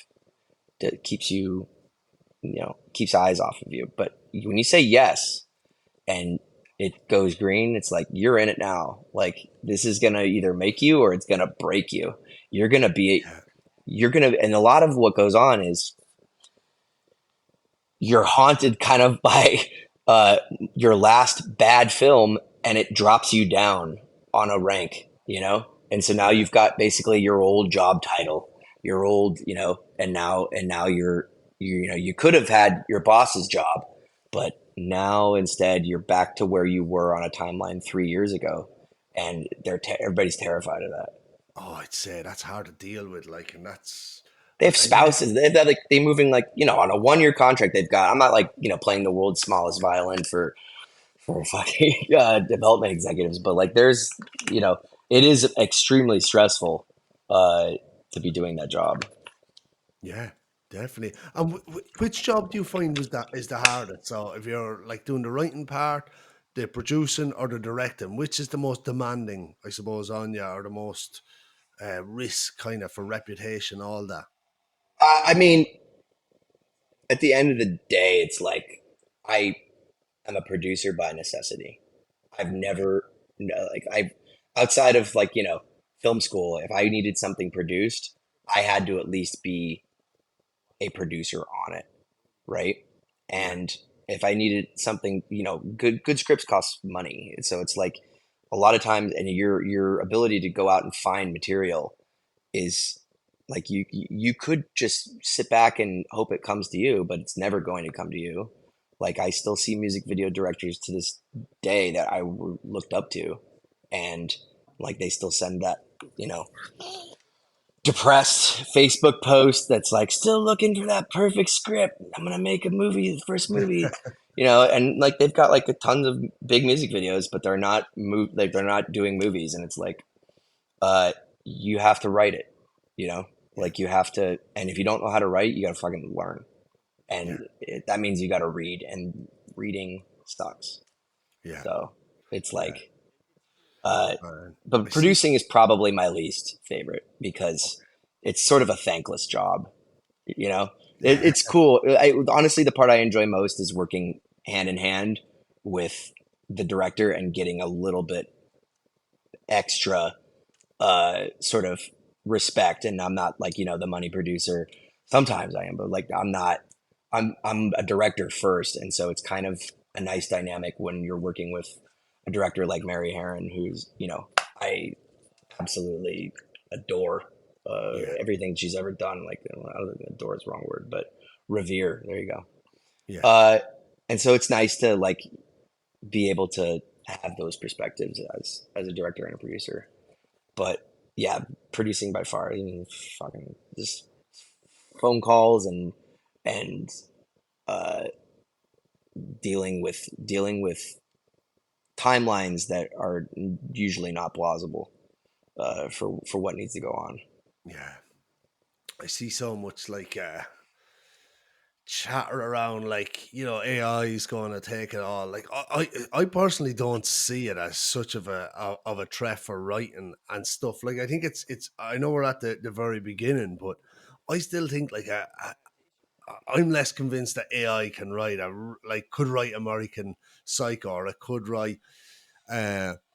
It keeps you, keeps eyes off of you. But when you say yes and it goes green, it's like you're in it now. Like this is gonna either make you or it's gonna break you. You're gonna be Yeah. you're gonna and a lot of what goes on is you're haunted kind of by uh, your last bad film and it drops you down on a rank, and so now Yeah. you've got basically your old job title, your old, and now you could have had your boss's job, but now instead you're back to where you were on a timeline 3 years ago, and everybody's terrified of that. Oh, I'd say that's hard to deal with. Like, and that's, They have yeah, spouses. They moving like, on a 1 year contract. They've got. I'm not like, playing the world's smallest violin for fucking development executives, but like you know it is extremely stressful to be doing that job. yeah, definitely. And which job do you find is the hardest? So if you're like doing the writing part, the producing, or the directing, which is the most demanding, I suppose, on you, or the most risk kind of for reputation, all that? I mean, at the end of the day, it's like I am a producer by necessity. I've never no, like I outside of like film school. If I needed something produced, I had to at least be a producer on it, right? Yeah, And if I needed something, good scripts cost money. So it's like a lot of times, and your ability to go out and find material is like you could just sit back and hope it comes to you, but it's never going to come to you. Like I still see music video directors to this day that looked up to, and like they still send that, you know, depressed Facebook post that's like still looking for that perfect script. I'm gonna make a movie, the first movie, and like they've got like a tons of big music videos, but like they're not doing movies, and it's like uh, you have to write it, you know, yeah, like you have to, and if you don't know how to write, you gotta fucking learn, yeah, and that means you gotta read, and reading sucks. yeah, So it's yeah. like, uh, I but see. producing is probably my least favorite because it's sort of a thankless job. You know, Yeah, it's cool. Honestly, the part I enjoy most is working hand in hand with the director and getting a little bit extra sort of respect. And I'm not like, the money producer. Sometimes I am, but like I'm not. I'm a director first, and so it's kind of a nice dynamic when you're working with a director like Mary Herron, who's, I absolutely adore yeah, everything she's ever done. Like, I don't think adore is the wrong word, but revere. There you go. yeah, Uh, and so it's nice to like be able to have those perspectives as a director and a producer. But yeah, producing by far, I mean, fucking just phone calls and uh, dealing with timelines that are usually not plausible for what needs to go on. yeah. I see so much like chatter around like AI is going to take it all. Like I personally don't see it as such of a threat for writing and stuff. Like I think it's I know we're at the very beginning, but I still think like I'm less convinced that AI can write like could write American Psycho, or it could write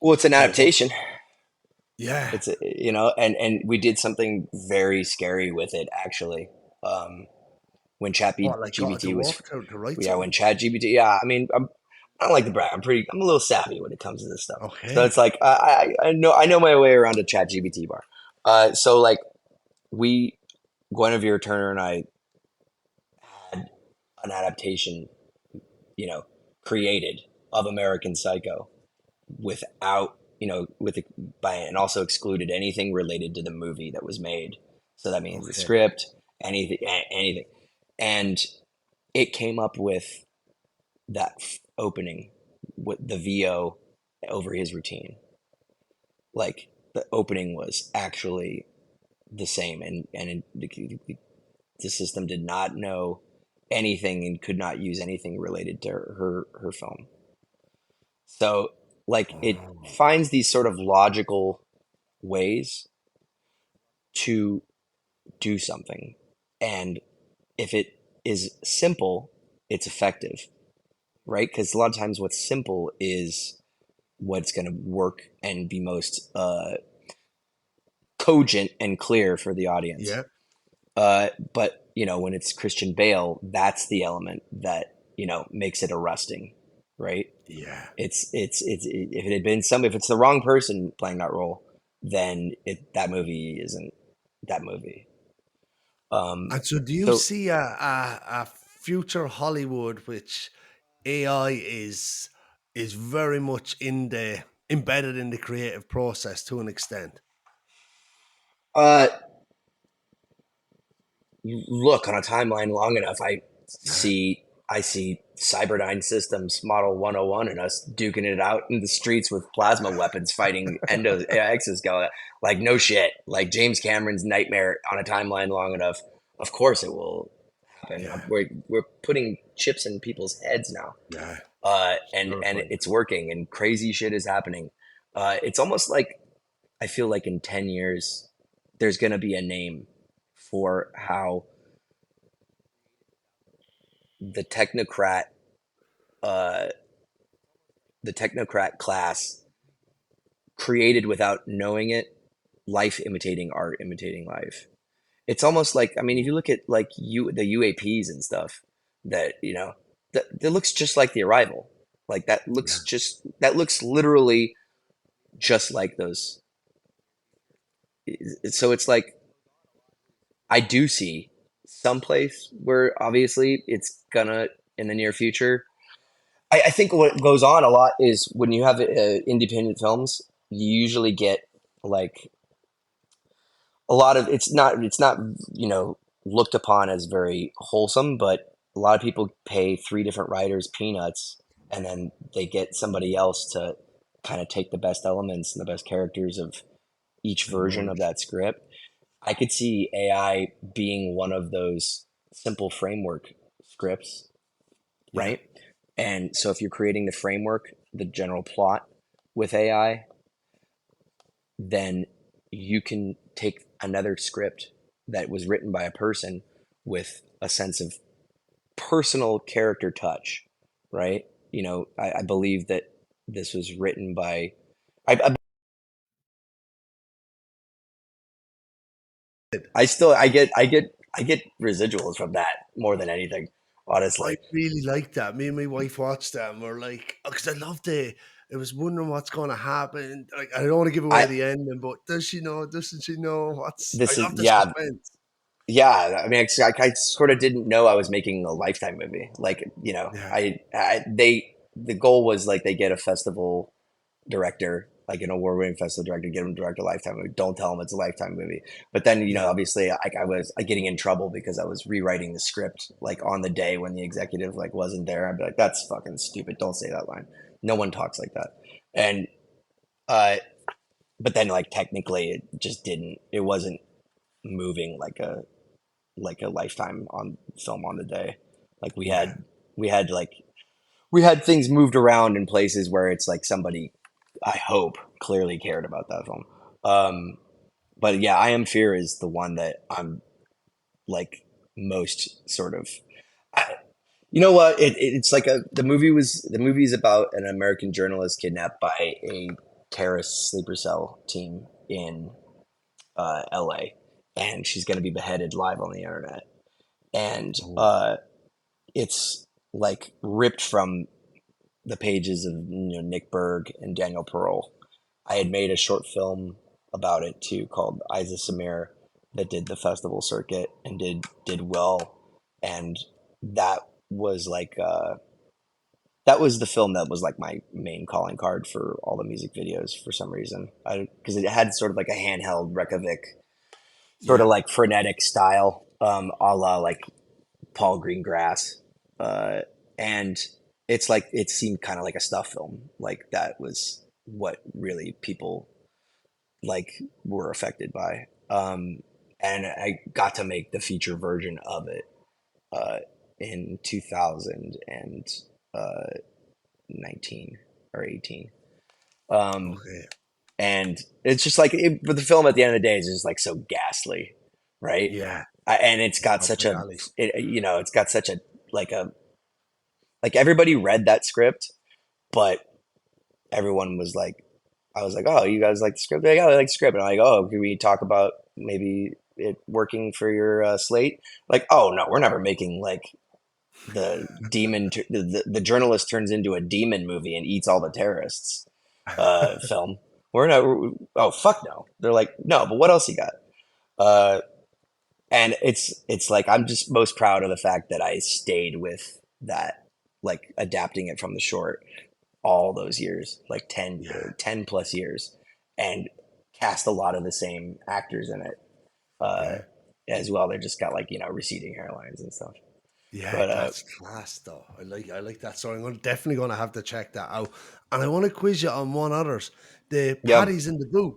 Well, it's an you know adaptation. yeah, And we did something very scary with it actually. Um, when Chat what, like got it to GBT was, work to write yeah, when something. Chat GBT, yeah, I mean, I don't like to brag. I'm a little savvy when it comes to this stuff. So Okay, it's like I know my way around a Chat GBT bar. So like we, Guinevere Turner and I had an adaptation, you know, created of American Psycho without, by and also excluded anything related to the movie that was made. So that means the okay, script, anything, and it came up with that opening with the VO over his routine. Like the opening was actually the same, and the system did not know anything and could not use anything related to her film. So like it Oh, finds these sort of logical ways to do something, and if it is simple, it's effective, right? Because a lot of times what's simple is what's going to work and be most cogent and clear for the audience. yeah, But when it's Christian Bale, that's the element that makes it arresting, right? yeah. If it had been if it's the wrong person playing that role, then that movie isn't that movie. And so, do you So see a future Hollywood which AI is very much in the embedded in the creative process to an extent? uh, look on a timeline long enough, Yeah, I see Cyberdyne Systems Model 101 and us duking it out in the streets with plasma weapons fighting endo exoskelet. Like no shit. Like James Cameron's nightmare on a timeline long enough. Of course it will happen. yeah, We're putting chips in people's heads now. yeah. And Terrifying. it's working and crazy shit is happening. It's almost like I feel like in 10 years there's going to be a name for how the technocrat uh, the technocrat class created without knowing it, life imitating art imitating life. It's almost like, I mean, if you look at like the UAPs and stuff, that that looks just like the arrival. Like Yeah, that looks literally just like those. So it's like I do see some place where obviously it's gonna in the near future. I think what goes on a lot is when you have independent films, you usually get like a lot of it's not looked upon as very wholesome, but a lot of people pay three different writers peanuts, and then they get somebody else to kind of take the best elements and the best characters of each and version of merge. that script. I could see AI being one of those simple framework scripts, Yeah, right? And so if you're creating the framework, the general plot with AI, then you can take another script that was written by a person with a sense of personal character touch, right? I believe that this was written by, I still, I get residuals from that more than anything, I honestly. really liked that. Me and my wife watched that, and we're like, because I loved it. I was wondering what's going to happen. Like, I don't want to give away I, the ending, but does she know? Doesn't she know? What's? I this is, love the yeah, suspense. yeah. I mean, I sort of didn't know I was making a Lifetime movie. Like, Yeah, the goal was like they get a festival director, like an award-winning festival director, get him to direct a Lifetime movie. Don't tell him it's a Lifetime movie. But then, yeah, obviously, I was getting in trouble because I was rewriting the script like on the day when the executive like wasn't there. I'd be like, "That's fucking stupid. Don't say that line. No one talks like that." And uh, but then like technically, it just didn't. It wasn't moving like a Lifetime on film on the day. Like yeah, we had like we had things moved around in places where it's like somebody, I hope, clearly cared about that film. Um, but yeah, I Am Fear is the one that I'm like most sort of. I, you know what? It's like the movie is about an American journalist kidnapped by a terrorist sleeper cell team in L.A. and she's going to be beheaded live on the internet. And oh, it's like ripped from the pages of Nick Berg and Daniel Pearl. I had made a short film about it too called Isa Samir that did the festival circuit and did well, and that was like that was the film that was like my main calling card for all the music videos for some reason. I Because it had sort of like a handheld Reykjavik sort yeah, of like frenetic style, a la like Paul Greengrass, uh, and it's like it seemed kind of like a stuff film. Like that was what really people like were affected by. and I got to make the feature version of it uh, in 2019 or 18. Um, Okay. and it's just like but the film at the end of the day is just like so ghastly, right? Yeah. And it's got Up such my a alley. it's got such a like a like everybody read that script, but everyone was like, I was like, oh, you guys like the script? Like, oh, I like the script. And I'm like, oh, can we talk about maybe it working for your slate? Like, oh no, we're never making like the the journalist turns into a demon movie and eats all the terrorists film. We're not. Oh fuck no. They're like, no, but what else you got? Uh, and it's like I'm just most proud of the fact that I stayed with that, like adapting it from the short all those years, like Yeah. 10 plus years, and cast a lot of the same actors in it uh, Yeah. as well. They just got like, receding hairlines and stuff. Yeah, But that's class though. I like that story. Definitely gonna have to check that out. And I want to quiz you on one others. The yep. Paddy's in the Boot.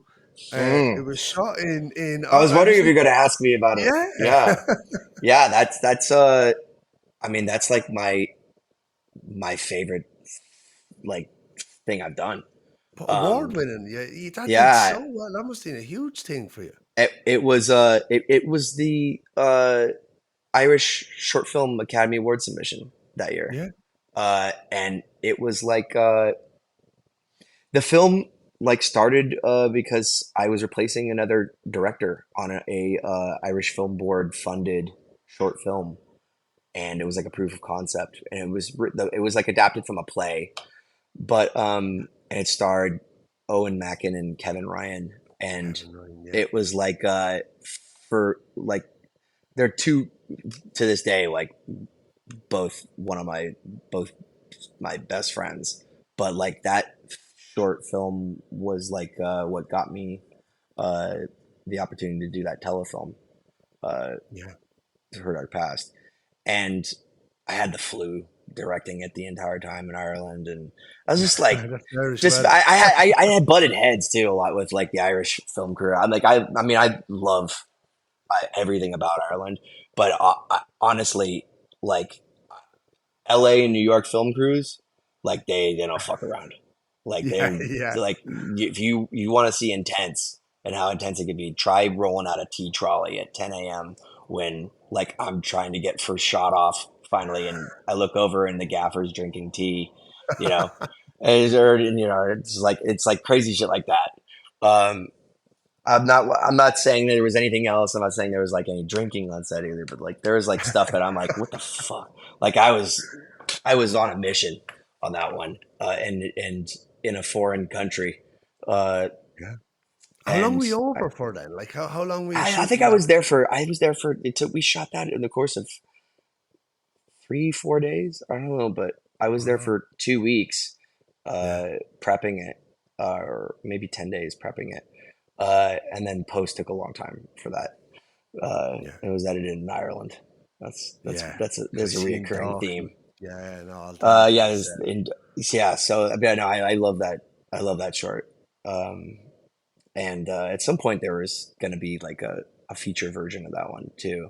It Mm. was shot in I was wondering Irish. if you're going to ask me about it. Yeah. Yeah. Yeah. I mean, that's like my favorite, like, thing I've done. But award Um, winning. Yeah, that did yeah. so well. That must have been a huge thing for you. It was the Irish Short Film Academy Award submission that year. Yeah. And it was like the film like started because I was replacing another director on a Irish Film Board funded short film, and it was like a proof of concept, and it was like adapted from a play, but and it starred Owen Mackin and Kevin Ryan, and Kevin Ryan, yeah. it was like for like they're two to this day like both one of both my best friends. But like that short film was like what got me uh, the opportunity to do that telefilm, uh, Yeah. Heard Our Past. And I had the flu directing it the entire time in Ireland. And I was just like, That's Irish just wedding. I had butted heads too a lot with like the Irish film crew. I'm like, I mean, I love everything about Ireland, but honestly, like LA and New York film crews, like they don't fuck around. Like Yeah, they're yeah. like if you want to see intense and how intense it can be, try rolling out a tea trolley at 10 a.m. when like I'm trying to get first shot off finally, and I look over and the gaffer's drinking tea, you know, or it's like crazy shit like that. I'm not saying there was anything else. I'm not saying there was like any drinking on set either, but like there was like stuff that I'm like, what the fuck? Like I was on a mission on that one, and in a foreign country, uh, Yeah. How long and were you over for then? Like how long were you I think shooting that? I was there for it took we shot that in the course of 3 4 days. I don't know, but I was there Oh, for 2 weeks, yeah, prepping it, or maybe 10 days prepping it, and then post took a long time for that. yeah, It was edited in Ireland. yeah. There's Because a Sheen reoccurring Doc, theme. yeah, and all that Yeah, is yeah. So I mean, no, I love that. I love that short. And at some point there was going to be like a feature version of that one too.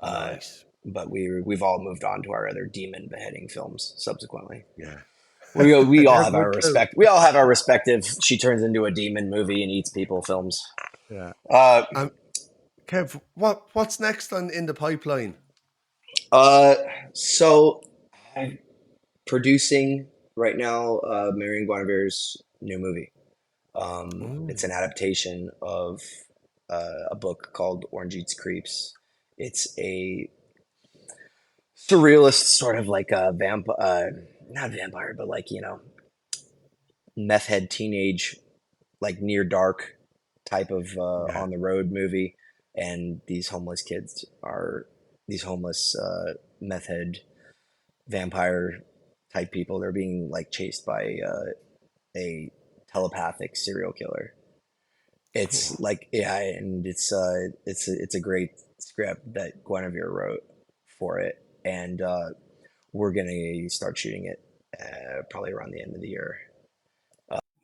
Uh, nice. but we've all moved on to our other demon beheading films subsequently. Yeah. We all They're have good our too. respect. We all have our respective. She turns into a demon movie and eats people films. Yeah. Uh, Um, Kev, what's next on in the pipeline? uh, so I'm producing right now. Marion Guinevere's new movie. It's Oh, an adaptation of a book called Orange Eats Creeps. It's a surrealist sort of like a not vampire, but like meth head teenage, like near dark type of yeah. on the road movie, and these homeless kids are these homeless meth head vampire type people. They're being like chased by a telepathic serial killer. It's Cool. like yeah, and it's a great script that Guinevere wrote for it, and we're gonna start shooting it probably around the end of the year.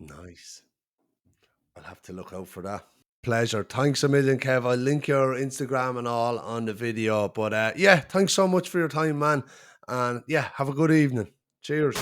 Nice. I'll have to look out for that. Pleasure. Thanks a million, Kev. I'll link your Instagram and all on the video. But yeah, thanks so much for your time, man. And yeah, have a good evening. Cheers.